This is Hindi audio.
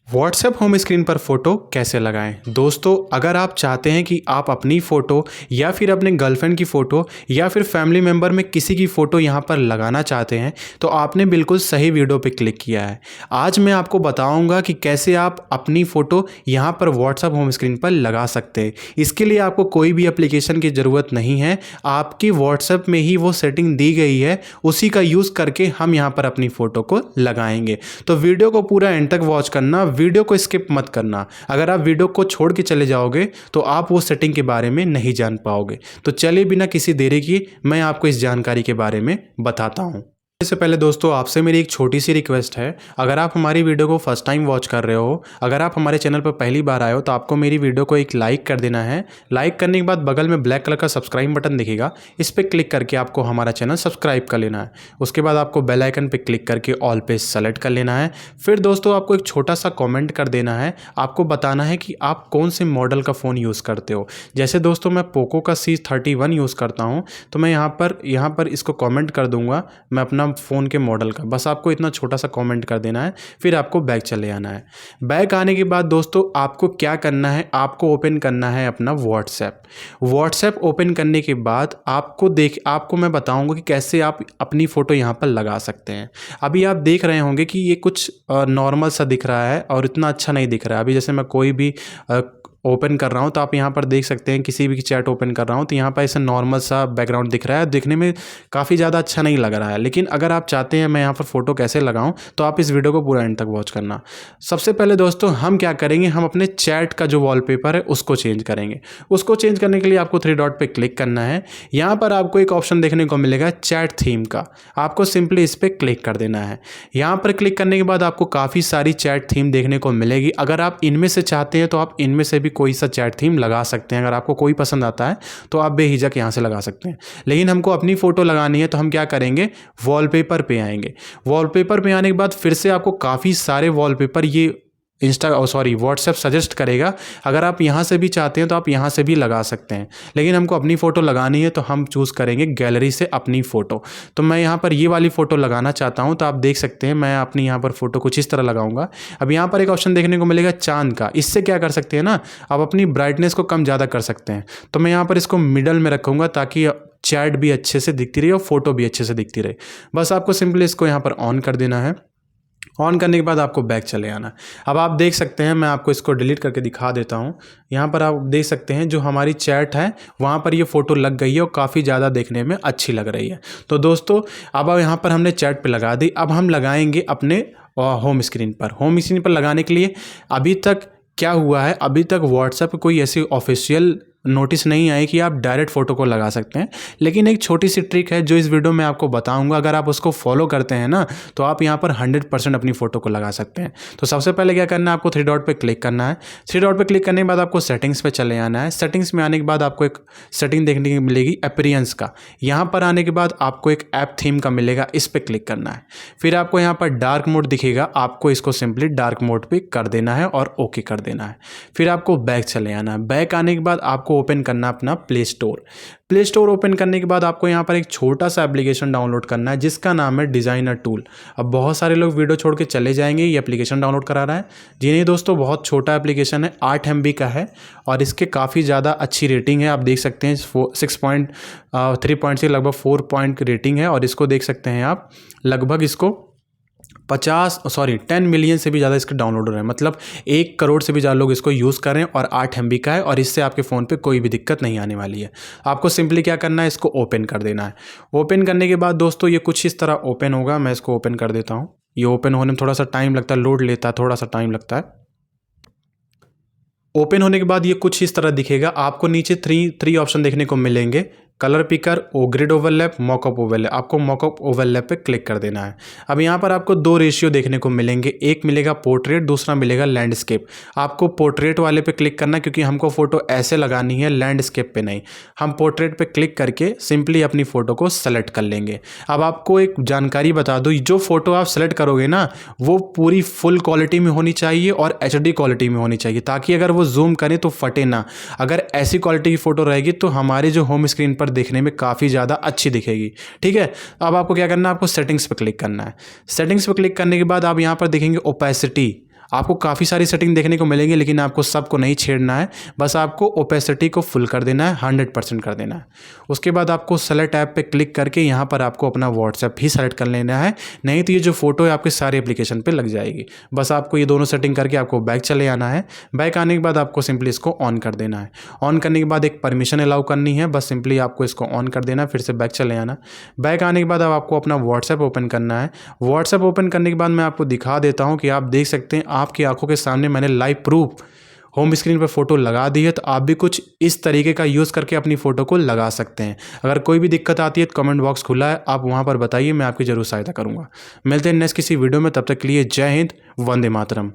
व्हाट्सएप होम स्क्रीन पर फ़ोटो कैसे लगाएं। दोस्तों, अगर आप चाहते हैं कि आप अपनी फ़ोटो या फिर अपने गर्लफ्रेंड की फ़ोटो या फिर फैमिली मेम्बर में किसी की फ़ोटो यहाँ पर लगाना चाहते हैं तो आपने बिल्कुल सही वीडियो पे क्लिक किया है। आज मैं आपको बताऊंगा कि कैसे आप अपनी फ़ोटो यहाँ पर व्हाट्सएप होम स्क्रीन पर लगा सकते हैं। इसके लिए आपको कोई भी एप्लीकेशन की ज़रूरत नहीं है, आपकी व्हाट्सएप में ही वो सेटिंग दी गई है, उसी का यूज़ करके हम यहाँ पर अपनी फ़ोटो को लगाएंगे। तो वीडियो को पूरा एंड तक वॉच करना, वीडियो को स्किप मत करना। अगर आप वीडियो को छोड़ के चले जाओगे तो आप वो सेटिंग के बारे में नहीं जान पाओगे। तो चलिए बिना किसी देरी की मैं आपको इस जानकारी के बारे में बताता हूँ। इससे पहले दोस्तों आपसे मेरी एक छोटी सी रिक्वेस्ट है, अगर आप हमारी वीडियो को फर्स्ट टाइम वॉच कर रहे हो, अगर आप हमारे चैनल पर पहली बार आए हो तो आपको मेरी वीडियो को एक लाइक कर देना है। लाइक करने के बाद बगल में ब्लैक कलर का सब्सक्राइब बटन दिखेगा, इस पर क्लिक करके आपको हमारा चैनल सब्सक्राइब कर लेना है। उसके बाद आपको बेल आइकन पर क्लिक करके ऑल पे सेलेक्ट कर लेना है। फिर दोस्तों आपको एक छोटा सा कॉमेंट कर देना है, आपको बताना है कि आप कौन से मॉडल का फ़ोन यूज़ करते हो। जैसे दोस्तों मैं पोको का C31 यूज़ करता हूँ, तो मैं यहाँ पर इसको कॉमेंट कर दूँगा मैं अपना फ़ोन के मॉडल का। बस आपको इतना छोटा सा कमेंट कर देना है, फिर आपको बैक चले आना है। बैक आने के बाद दोस्तों आपको क्या करना है, आपको ओपन करना है अपना व्हाट्सएप ओपन करने के बाद आपको मैं बताऊंगा कि कैसे आप अपनी फ़ोटो यहाँ पर लगा सकते हैं। अभी आप देख रहे होंगे कि ये कुछ नॉर्मल सा दिख रहा है और इतना अच्छा नहीं दिख रहा है। अभी जैसे मैं कोई भी ओपन कर रहा हूँ तो आप यहाँ पर देख सकते हैं, किसी भी चैट ओपन कर रहा हूँ तो यहाँ पर ऐसा नॉर्मल सा बैकग्राउंड दिख रहा है, दिखने में काफ़ी ज़्यादा अच्छा नहीं लग रहा है। लेकिन अगर आप चाहते हैं मैं यहाँ पर फ़ोटो कैसे लगाऊँ तो आप इस वीडियो को पूरा एंड तक वॉच करना। सबसे पहले दोस्तों हम क्या करेंगे, हम अपने चैट का जो वॉलपेपर है उसको चेंज करेंगे। उसको चेंज करने के लिए आपको 3 डॉट पर क्लिक करना है। यहाँ पर आपको एक ऑप्शन देखने को मिलेगा चैट थीम का, आपको सिंपली इस पर क्लिक कर देना है। यहाँ पर क्लिक करने के बाद आपको काफ़ी सारी चैट थीम देखने को मिलेगी। अगर आप इनमें से चाहते हैं तो आप इनमें से भी कोई सा चैट थीम लगा सकते हैं। अगर आपको कोई पसंद आता है तो आप बेहिचक यहाँ से लगा सकते हैं। लेकिन हमको अपनी फ़ोटो लगानी है तो हम क्या करेंगे, वॉलपेपर पे आएंगे। वॉलपेपर पे आने के बाद फिर से आपको काफ़ी सारे वॉलपेपर ये व्हाट्सएप सजेस्ट करेगा। अगर आप यहाँ से भी चाहते हैं तो आप यहाँ से भी लगा सकते हैं। लेकिन हमको अपनी फ़ोटो लगानी है तो हम चूज़ करेंगे गैलरी से अपनी फ़ोटो। तो मैं यहाँ पर ये वाली फ़ोटो लगाना चाहता हूँ, तो आप देख सकते हैं मैं अपनी यहाँ पर फ़ोटो कुछ इस तरह लगाऊंगा। अब यहाँ पर एक ऑप्शन देखने को मिलेगा चांद का। इससे क्या कर सकते हैं ना, आप अपनी ब्राइटनेस को कम ज़्यादा कर सकते हैं। तो मैं यहाँ पर इसको मिडल में रखूँगा ताकि चैट भी अच्छे से दिखती रहे और फोटो भी अच्छे से दिखती रहे। बस आपको सिंपली इसको यहाँ पर ऑन कर देना है। ऑन करने के बाद आपको बैक चले आना। अब आप देख सकते हैं, मैं आपको इसको डिलीट करके दिखा देता हूँ। यहाँ पर आप देख सकते हैं जो हमारी चैट है वहाँ पर ये फ़ोटो लग गई है और काफ़ी ज़्यादा देखने में अच्छी लग रही है। तो दोस्तों अब यहाँ पर हमने चैट पे लगा दी, अब हम लगाएंगे अपने होम स्क्रीन पर। होम स्क्रीन पर लगाने के लिए अभी तक क्या हुआ है, अभी तक व्हाट्सएप कोई ऐसी ऑफिशियल नोटिस नहीं आई कि आप डायरेक्ट फ़ोटो को लगा सकते हैं। लेकिन एक छोटी सी ट्रिक है जो इस वीडियो में आपको बताऊंगा, अगर आप उसको फॉलो करते हैं ना तो आप यहाँ पर 100% अपनी फ़ोटो को लगा सकते हैं। तो सबसे पहले क्या करना है, आपको 3 डॉट पे क्लिक करना है। 3 डॉट पे क्लिक करने के बाद आपको सेटिंग्स पे चले आना है। सेटिंग्स में आने के बाद आपको एक सेटिंग देखने को मिलेगी अपीयरेंस का। यहाँ पर आने के बाद आपको एक ऐप थीम का मिलेगा, इस पर क्लिक करना है। फिर आपको यहाँ पर डार्क मोड दिखेगा, आपको इसको सिंपली डार्क मोड पे कर देना है और ओके कर देना है। फिर आपको बैक चले आना है। बैक आने के बाद आपको ओपन करना अपना प्ले स्टोर ओपन करने के बाद आपको यहाँ पर एक छोटा सा एप्लीकेशन डाउनलोड करना है जिसका नाम है डिज़ाइनर टूल। अब बहुत सारे लोग वीडियो छोड़ के चले जाएंगे, ये एप्लीकेशन डाउनलोड करा रहा है। जी नहीं दोस्तों, बहुत छोटा एप्लीकेशन है, 8 MB का है और इसके काफ़ी ज़्यादा अच्छी रेटिंग है। आप देख सकते हैं 3.6 लगभग 4 पॉइंट रेटिंग है और इसको देख सकते हैं आप, लगभग इसको 10 मिलियन से भी ज़्यादा इसके डाउनलोडर हैं। मतलब 1 करोड़ से भी ज़्यादा लोग इसको यूज़ कर रहे हैं और 8 MB का है और इससे आपके फ़ोन पे कोई भी दिक्कत नहीं आने वाली है। आपको सिंपली क्या करना है, इसको ओपन कर देना है। ओपन करने के बाद दोस्तों ये कुछ इस तरह ओपन होगा। मैं इसको ओपन कर देता हूँ। ये ओपन होने में थोड़ा सा टाइम लगता है, लोड लेता है, थोड़ा सा टाइम लगता है। ओपन होने के बाद ये कुछ इस तरह दिखेगा। आपको नीचे थ्री ऑप्शन देखने को मिलेंगे, colour picker, grid overlap, mock-up overlap. आपको मॉकअप ओवरलैप पे क्लिक कर देना है। अब यहाँ पर आपको 2 रेशियो देखने को मिलेंगे, एक मिलेगा पोर्ट्रेट, दूसरा मिलेगा लैंडस्केप। आपको पोर्ट्रेट वाले पे क्लिक करना क्योंकि हमको फ़ोटो ऐसे लगानी है, लैंडस्केप पे नहीं। हम पोर्ट्रेट पे क्लिक करके सिंपली अपनी फ़ोटो को सेलेक्ट कर लेंगे। अब आपको एक जानकारी बता दूँ, जो फ़ोटो आप सेलेक्ट करोगे ना वो पूरी फुल क्वालिटी में होनी चाहिए और HD क्वालिटी में होनी चाहिए, ताकि अगर वो जूम करें तो फटे ना। अगर ऐसी क्वालिटी की फ़ोटो रहेगी तो हमारे जो होम स्क्रीन पर देखने में काफ़ी ज़्यादा अच्छी दिखेगी। ठीक है, अब आपको क्या करना है, आपको सेटिंग्स पे क्लिक करना है। सेटिंग्स पे क्लिक करने के बाद आप यहाँ पर देखेंगे ओपेसिटी। आपको काफ़ी सारी सेटिंग देखने को मिलेंगी, लेकिन आपको सबको नहीं छेड़ना है। बस आपको ओपेसिटी को फुल कर देना है, 100% कर देना है। उसके बाद आपको सेलेक्ट ऐप पे क्लिक करके यहाँ पर आपको अपना व्हाट्सएप भी सेलेक्ट कर लेना है, नहीं तो ये जो फोटो है आपके सारे एप्लीकेशन पे लग जाएगी। बस आपको ये दोनों सेटिंग करके आपको बैक चले आना है। बैक आने के बाद आपको सिंपली इसको ऑन कर देना है। ऑन करने के बाद एक परमिशन अलाउ करनी है, बस सिंपली आपको इसको ऑन कर देना, फिर से बैक चले आना। बैक आने के बाद अब आपको अपना व्हाट्सएप ओपन करना है। व्हाट्सएप ओपन करने के बाद मैं आपको दिखा देता हूँ कि आप देख सकते हैं आपकी आंखों के सामने मैंने लाइव प्रूफ होम स्क्रीन पर फोटो लगा दी है। तो आप भी कुछ इस तरीके का यूज़ करके अपनी फ़ोटो को लगा सकते हैं। अगर कोई भी दिक्कत आती है तो कमेंट बॉक्स खुला है, आप वहाँ पर बताइए, मैं आपकी ज़रूर सहायता करूँगा। मिलते हैं नेक्स्ट किसी वीडियो में, तब तक के लिए जय हिंद, वंदे मातरम।